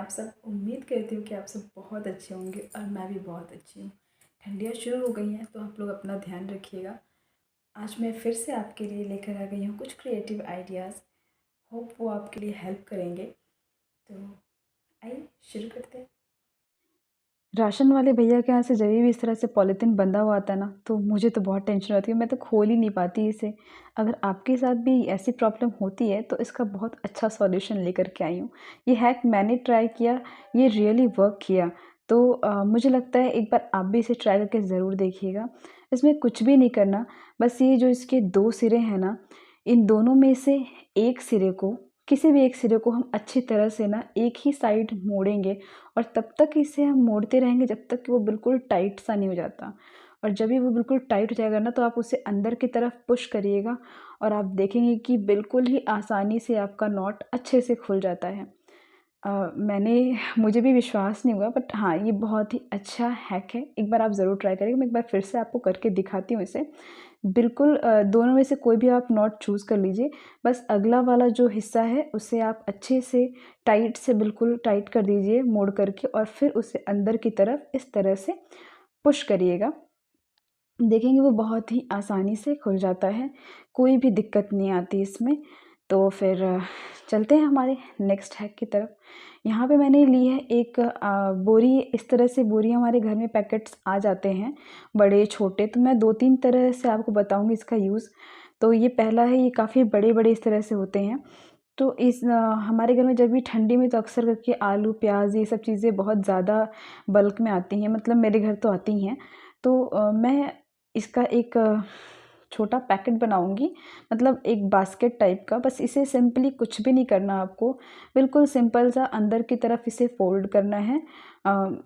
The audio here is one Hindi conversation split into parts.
आप सब? उम्मीद करती हूँ कि आप सब बहुत अच्छे होंगे और मैं भी बहुत अच्छी हूँ। ठंडियाँ शुरू हो गई हैं तो आप लोग अपना ध्यान रखिएगा। आज मैं फिर से आपके लिए लेकर आ गई हूँ कुछ क्रिएटिव आइडियाज़। होप वो आपके लिए हेल्प करेंगे। तो आइए शुरू करते हैं। राशन वाले भैया के यहाँ से जब भी इस तरह से पॉलीथीन बंधा हुआ आता है ना, तो मुझे तो बहुत टेंशन होती है। मैं तो खोल ही नहीं पाती इसे। अगर आपके साथ भी ऐसी प्रॉब्लम होती है तो इसका बहुत अच्छा सॉल्यूशन लेकर के आई हूँ। ये हैक मैंने ट्राई किया, ये रियली वर्क किया। तो मुझे लगता है एक बार आप भी इसे ट्राई करके ज़रूर देखिएगा। इसमें कुछ भी नहीं करना, बस ये जो इसके 2 सिरे हैं ना, इन दोनों में से एक सिरे को, किसी भी एक सिरे को हम अच्छी तरह से ना एक ही साइड मोड़ेंगे और तब तक इसे हम मोड़ते रहेंगे जब तक कि वो बिल्कुल टाइट सा नहीं हो जाता। और जब भी वो बिल्कुल टाइट हो जाएगा ना, तो आप उसे अंदर की तरफ पुश करिएगा और आप देखेंगे कि बिल्कुल ही आसानी से आपका नॉट अच्छे से खुल जाता है। मैंने मुझे भी विश्वास नहीं हुआ, बट हाँ, ये बहुत ही अच्छा हैक है। एक बार आप ज़रूर ट्राई करिएगा। मैं एक बार फिर से आपको करके दिखाती हूँ इसे। बिल्कुल दोनों में से कोई भी आप नॉट चूज़ कर लीजिए। बस अगला वाला जो हिस्सा है उसे आप अच्छे से टाइट से बिल्कुल टाइट कर दीजिए मोड़ करके, और फिर उसे अंदर की तरफ इस तरह से पुश करिएगा। देखेंगे वो बहुत ही आसानी से खुल जाता है, कोई भी दिक्कत नहीं आती इसमें। तो फिर चलते हैं हमारे नेक्स्ट हैक की तरफ। यहाँ पे मैंने ली है एक बोरी। इस तरह से बोरी हमारे घर में पैकेट्स आ जाते हैं, बड़े छोटे। तो मैं 2-3 तरह से आपको बताऊँगी इसका यूज़। तो ये पहला है, ये काफ़ी बड़े-बड़े इस तरह से होते हैं। तो हमारे घर में जब भी ठंडी में तो अक्सर करके आलू, प्याज़, ये सब चीज़ें बहुत ज़्यादा बल्क में आती हैं, मतलब मेरे घर तो आती हैं। तो मैं इसका एक छोटा पैकेट बनाऊँगी, मतलब एक बास्केट टाइप का। बस इसे सिंपली कुछ भी नहीं करना आपको, बिल्कुल सिंपल सा अंदर की तरफ इसे फ़ोल्ड करना है।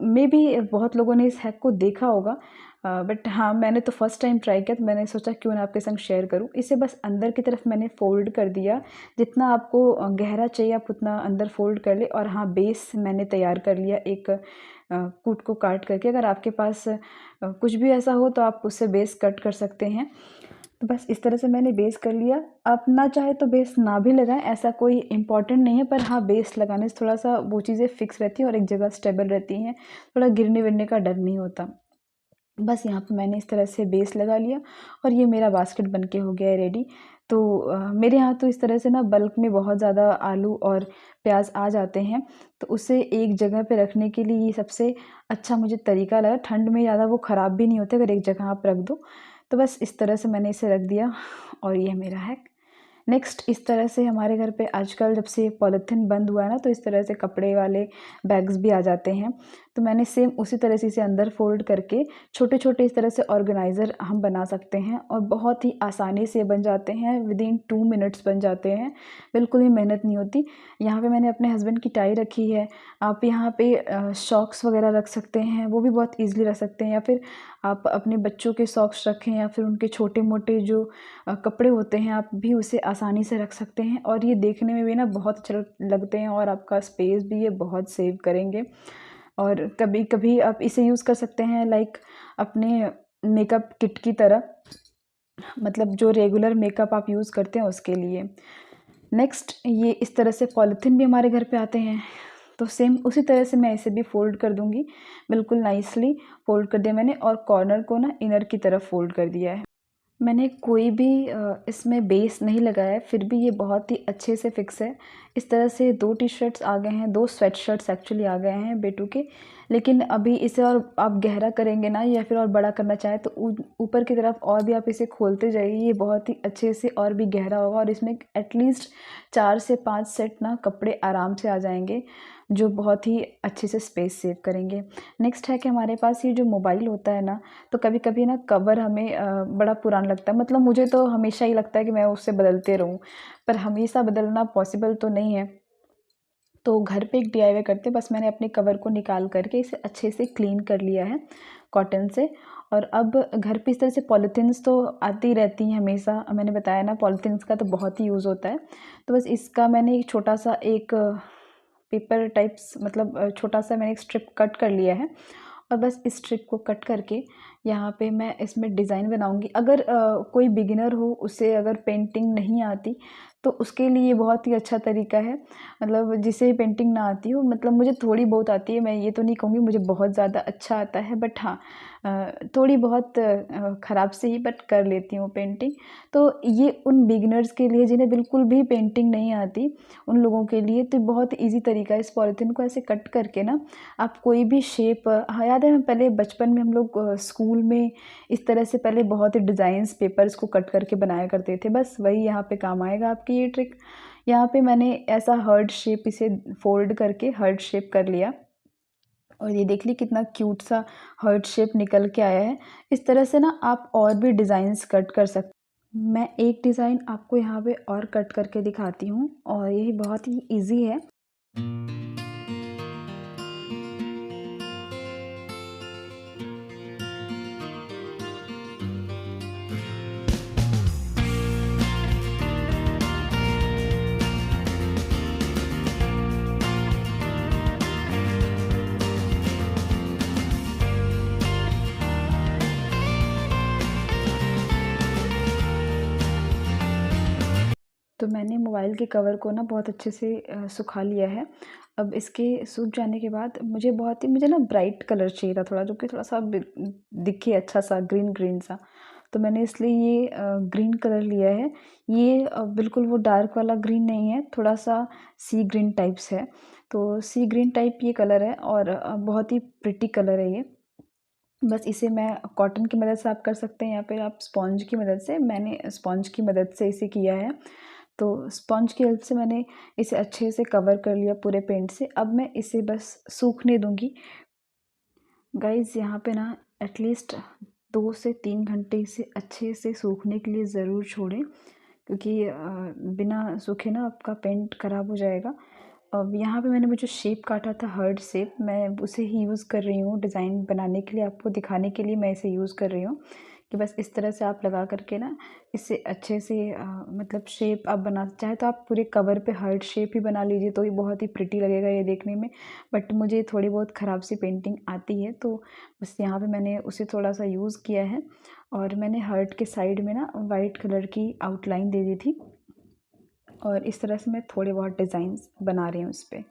मेबी बहुत लोगों ने इस हैक को देखा होगा, बट हाँ, मैंने तो फर्स्ट टाइम ट्राई किया, तो मैंने सोचा क्यों ना आपके संग शेयर करूँ। इसे बस अंदर की तरफ मैंने फ़ोल्ड कर दिया। जितना आपको गहरा चाहिए आप उतना अंदर फ़ोल्ड कर लें। और हाँ, बेस मैंने तैयार कर लिया एक कूट को काट करके। अगर आपके पास कुछ भी ऐसा हो तो आप उससे बेस कट कर सकते हैं। तो बस इस तरह से मैंने बेस कर लिया। आप ना चाहे तो बेस ना भी लगाएँ, ऐसा कोई इम्पोर्टेंट नहीं है, पर हाँ, बेस लगाने से थोड़ा-सा वो चीज़ें फ़िक्स रहती हैं और एक जगह स्टेबल रहती हैं, थोड़ा गिरने-विरने का डर नहीं होता। बस यहाँ पे मैंने इस तरह से बेस लगा लिया और ये मेरा बास्केट बन के हो गया है रेडी। तो मेरे यहाँ तो इस तरह से ना बल्क में बहुत ज़्यादा आलू और प्याज़ आ जाते हैं, तो उसे एक जगह पे रखने के लिए ये सबसे अच्छा मुझे तरीका लगा। ठंड में ज़्यादा वो ख़राब भी नहीं होते अगर एक जगह आप रख दो। तो बस इस तरह से मैंने इसे रख दिया और ये मेरा हैक। नेक्स्ट, इस तरह से हमारे घर पे आजकल जब से पॉलीथीन बंद हुआ है ना, तो इस तरह से कपड़े वाले बैग्स भी आ जाते हैं। तो मैंने सेम उसी तरह से इसे अंदर फ़ोल्ड करके छोटे-छोटे इस तरह से ऑर्गेनाइज़र हम बना सकते हैं और बहुत ही आसानी से बन जाते हैं, विदिन 2 मिनट्स बन जाते हैं, बिल्कुल भी मेहनत नहीं होती। यहाँ पे मैंने अपने हस्बैंड की टाई रखी है। आप यहाँ पे सॉक्स वगैरह रख सकते हैं, वो भी बहुत ईज़िली रख सकते हैं, या फिर आप अपने बच्चों के सॉक्स रखें, या फिर उनके छोटे-मोटे जो कपड़े होते हैं, आप भी उसे आसानी से रख सकते हैं। और ये देखने में भी ना बहुत अच्छे लगते हैं और आपका स्पेस भी ये बहुत सेव करेंगे। और कभी-कभी आप इसे यूज़ कर सकते हैं लाइक अपने मेकअप किट की तरह, मतलब जो रेगुलर मेकअप आप यूज़ करते हैं उसके लिए। नेक्स्ट, ये इस तरह से पॉलीथीन भी हमारे घर पे आते हैं, तो सेम उसी तरह से मैं इसे भी फ़ोल्ड कर दूँगी। बिल्कुल नाइसली फ़ोल्ड कर दिया मैंने और कॉर्नर को ना इनर की तरफ फ़ोल्ड कर दिया है। मैंने कोई भी इसमें बेस नहीं लगाया है, फिर भी ये बहुत ही अच्छे से फिक्स है। इस तरह से 2 टी-शर्ट्स आ गए हैं, 2 स्वेटशर्ट्स एक्चुअली आ गए हैं बेटू के। लेकिन अभी इसे और आप गहरा करेंगे ना, या फिर और बड़ा करना चाहें तो ऊपर की तरफ और भी आप इसे खोलते जाइए, ये बहुत ही अच्छे से और भी गहरा होगा और इसमें एटलीस्ट 4 से 5 सेट ना कपड़े आराम से आ जाएँगे, जो बहुत ही अच्छे से स्पेस सेव करेंगे। नेक्स्ट है कि हमारे पास ये जो मोबाइल होता है ना, तो कभी-कभी ना कवर हमें बड़ा पुराना लगता है, मतलब मुझे तो हमेशा ही लगता है कि मैं उसे बदलते रहूँ, पर हमेशा बदलना पॉसिबल तो नहीं है। तो घर पे एक डीआईवाई करते हैं, बस मैंने अपने कवर को निकाल करके इसे अच्छे से क्लीन कर लिया है कॉटन से। और अब घर पे इस तरह से पॉलीथीन्स तो आती रहती हैं हमेशा, मैंने बताया ना पॉलीथीन्स का तो बहुत ही यूज़ होता है। तो बस इसका मैंने एक छोटा-सा एक पेपर टाइप्स, मतलब छोटा-सा मैंने एक स्ट्रिप कट कर लिया है और बस इस स्ट्रिप को कट करके यहाँ पे मैं इसमें डिज़ाइन बनाऊँगी। अगर कोई बिगिनर हो, उसे अगर पेंटिंग नहीं आती, तो उसके लिए ये बहुत ही अच्छा तरीका है। मतलब जिसे पेंटिंग ना आती हो, मतलब मुझे थोड़ी बहुत आती है, मैं ये तो नहीं कहूँगी मुझे बहुत ज़्यादा अच्छा आता है, बट हाँ थोड़ी बहुत ख़राब से ही बट कर लेती हूँ पेंटिंग। तो ये उन बिगिनर्स के लिए जिन्हें बिल्कुल भी पेंटिंग नहीं आती, उन लोगों के लिए तो बहुत ईज़ी तरीका है। इस पॉलीथीन को ऐसे कट करके ना आप कोई भी शेप, हाँ याद है पहले बचपन में हम लोग स्कूल में इस तरह से पहले बहुत ही डिज़ाइंस पेपर्स को कट करके बनाया करते थे, बस वही यहाँ पे काम आएगा आपकी ये ट्रिक। यहाँ पे मैंने ऐसा हार्ट शेप इसे फोल्ड करके हार्ट शेप कर लिया और ये देख ली कितना क्यूट सा हार्ट शेप निकल के आया है। इस तरह से ना आप और भी डिज़ाइंस कट कर सकते। मैं एक डिज़ाइन आपको यहाँ पे और कट करके दिखाती हूँ और यही बहुत ही ईजी है। तो मैंने मोबाइल के कवर को ना बहुत अच्छे से सुखा लिया है। अब इसके सूख जाने के बाद मुझे ना ब्राइट कलर चाहिए था थोड़ा, जो कि थोड़ा सा दिखे अच्छा सा ग्रीन ग्रीन सा। तो मैंने इसलिए ये ग्रीन कलर लिया है। ये बिल्कुल वो डार्क वाला ग्रीन नहीं है, थोड़ा सा सी ग्रीन टाइप्स है। तो सी ग्रीन टाइप ये कलर है और बहुत ही प्रिटी कलर है ये। बस इसे मैं कॉटन की मदद से आप कर सकते हैं या फिर आप स्पॉन्ज की मदद से। मैंने स्पॉन्ज की मदद से इसे किया है। तो स्पॉन्ज की हेल्प से मैंने इसे अच्छे से कवर कर लिया पूरे पेंट से। अब मैं इसे बस सूखने दूंगी। गाइज़ यहाँ पे ना एटलीस्ट 2 से 3 घंटे इसे अच्छे से सूखने के लिए ज़रूर छोड़ें, क्योंकि बिना सूखे ना आपका पेंट ख़राब हो जाएगा। अब यहाँ पे मैंने वो जो शेप काटा था हार्ट शेप, मैं उसे ही यूज़ कर रही हूँ डिज़ाइन बनाने के लिए, आपको दिखाने के लिए मैं इसे यूज़ कर रही हूँ कि बस इस तरह से आप लगा करके ना इसे अच्छे से मतलब शेप आप बना, चाहे तो आप पूरे कवर पे हार्ट शेप ही बना लीजिए तो ये बहुत ही प्रिटी लगेगा ये देखने में। बट मुझे थोड़ी बहुत ख़राब सी पेंटिंग आती है, तो बस यहाँ पे मैंने उसे थोड़ा सा यूज़ किया है और मैंने हार्ट के साइड में ना वाइट कलर की आउटलाइन दे दी थी और इस तरह से मैं थोड़े बहुत डिज़ाइंस बना रही हूँ उस पर।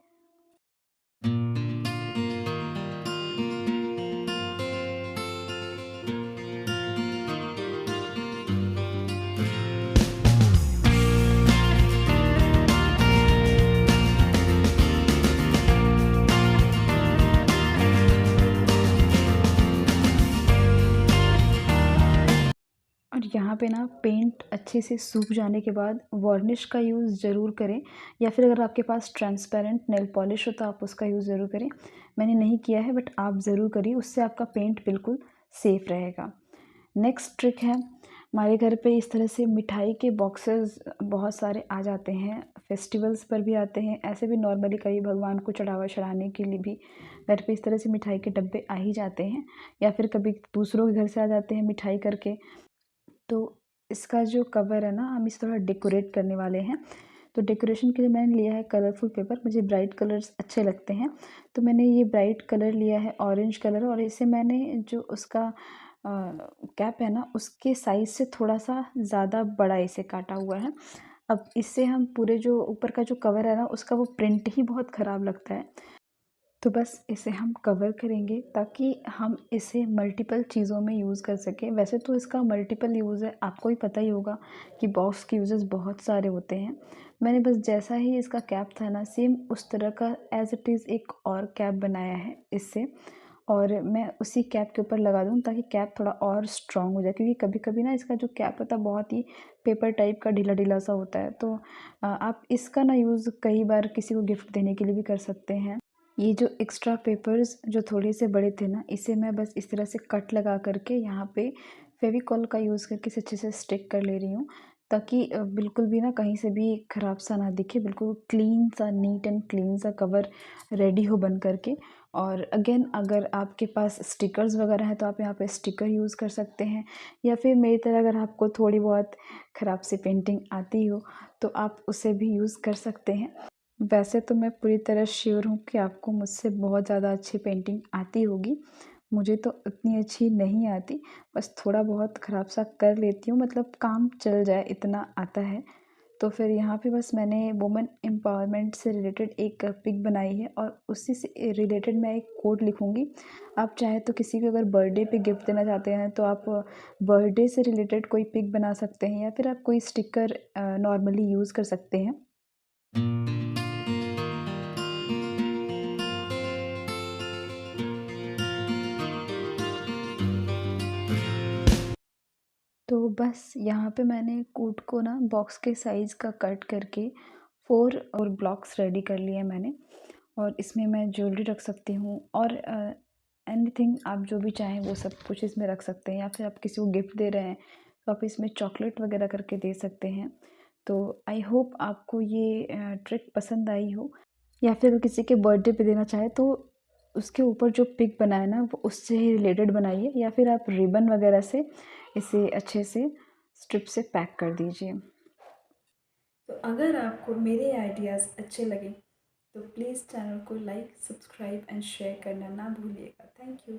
और यहाँ पे ना पेंट अच्छे से सूख जाने के बाद वार्निश का यूज़ ज़रूर करें, या फिर अगर आपके पास ट्रांसपेरेंट नेल पॉलिश हो तो आप उसका यूज़ ज़रूर करें। मैंने नहीं किया है बट आप ज़रूर करिए, उससे आपका पेंट बिल्कुल सेफ़ रहेगा। नेक्स्ट ट्रिक है, हमारे घर पे इस तरह से मिठाई के बॉक्सेस बहुत सारे आ जाते हैं, फेस्टिवल्स पर भी आते हैं, ऐसे भी नॉर्मली कई भगवान को चढ़ावा चढ़ाने के लिए भी घर पे इस तरह से मिठाई के डब्बे आ ही जाते हैं, या फिर कभी दूसरों के घर से आ जाते हैं मिठाई करके। तो इसका जो कवर है ना, हम इसे थोड़ा डेकोरेट करने वाले हैं। तो डेकोरेशन के लिए मैंने लिया है कलरफुल पेपर, मुझे ब्राइट कलर्स अच्छे लगते हैं। तो मैंने ये ब्राइट कलर लिया है ऑरेंज कलर, और इसे मैंने जो उसका कैप है ना उसके साइज़ से थोड़ा सा ज़्यादा बड़ा इसे काटा हुआ है। अब इससे हम पूरे जो ऊपर का जो कवर है ना उसका वो प्रिंट ही बहुत ख़राब लगता है। तो बस इसे हम कवर करेंगे ताकि हम इसे मल्टीपल चीज़ों में यूज़ कर सकें। वैसे तो इसका मल्टीपल यूज़ है, आपको ही पता ही होगा कि बॉक्स के यूजेस बहुत सारे होते हैं। मैंने बस जैसा ही इसका कैप था ना सेम उस तरह का एज़ इट इज़ एक और कैप बनाया है इससे, और मैं उसी कैप के ऊपर लगा दूँ ताकि कैप थोड़ा और स्ट्रॉन्ग हो जाए, क्योंकि कभी कभी ना इसका जो कैप होता है बहुत ही पेपर टाइप का ढीला ढीला सा होता है। तो आप इसका ना यूज़ कई बार किसी को गिफ्ट देने के लिए भी कर सकते हैं। ये जो एक्स्ट्रा पेपर्स जो थोड़े से बड़े थे ना, इसे मैं बस इस तरह से कट लगा करके यहाँ पे फेविकॉल का यूज़ करके इसे अच्छे से स्टिक कर ले रही हूँ, ताकि बिल्कुल भी ना कहीं से भी ख़राब सा ना दिखे, बिल्कुल क्लीन सा नीट एंड क्लीन सा कवर रेडी हो बन करके। और अगेन अगर आपके पास स्टिकर्स वगैरह हैं तो आप यहाँ पे स्टिकर यूज़ कर सकते हैं, या फिर मेरी तरह अगर आपको थोड़ी बहुत ख़राब सी पेंटिंग आती हो तो आप उसे भी यूज़ कर सकते हैं। वैसे तो मैं पूरी तरह श्योर हूँ कि आपको मुझसे बहुत ज़्यादा अच्छी पेंटिंग आती होगी। मुझे तो उतनी अच्छी नहीं आती, बस थोड़ा बहुत ख़राब सा कर लेती हूँ, मतलब काम चल जाए इतना आता है। तो फिर यहाँ पे बस मैंने वुमेन एम्पावरमेंट से रिलेटेड एक पिक बनाई है और उसी से रिलेटेड मैं एक कोट लिखूँगी। आप चाहे तो किसी को अगर बर्थडे पे गिफ्ट देना चाहते हैं तो आप बर्थडे से रिलेटेड कोई पिक बना सकते हैं, या फिर आप कोई स्टिकर नॉर्मली यूज़ कर सकते हैं। तो बस यहाँ पे मैंने कोट को ना बॉक्स के साइज़ का कट करके 4 और ब्लॉक्स रेडी कर लिए मैंने, और इसमें मैं ज्वेलरी रख सकती हूँ और एनीथिंग आप जो भी चाहें वो सब कुछ इसमें रख सकते हैं, या फिर आप किसी को गिफ्ट दे रहे हैं तो आप इसमें चॉकलेट वगैरह करके दे सकते हैं। तो आई होप आपको ये ट्रिक पसंद आई हो, या फिर किसी के बर्थडे पे देना चाहे तो उसके ऊपर जो पिक बनाए ना वो उससे ही रिलेटेड बनाइए, या फिर आप रिबन वगैरह से इसे अच्छे से स्ट्रिप से पैक कर दीजिए। तो अगर आपको मेरे आइडियाज़ अच्छे लगे तो प्लीज़ चैनल को लाइक, सब्सक्राइब एंड शेयर करना ना भूलिएगा। Thank you.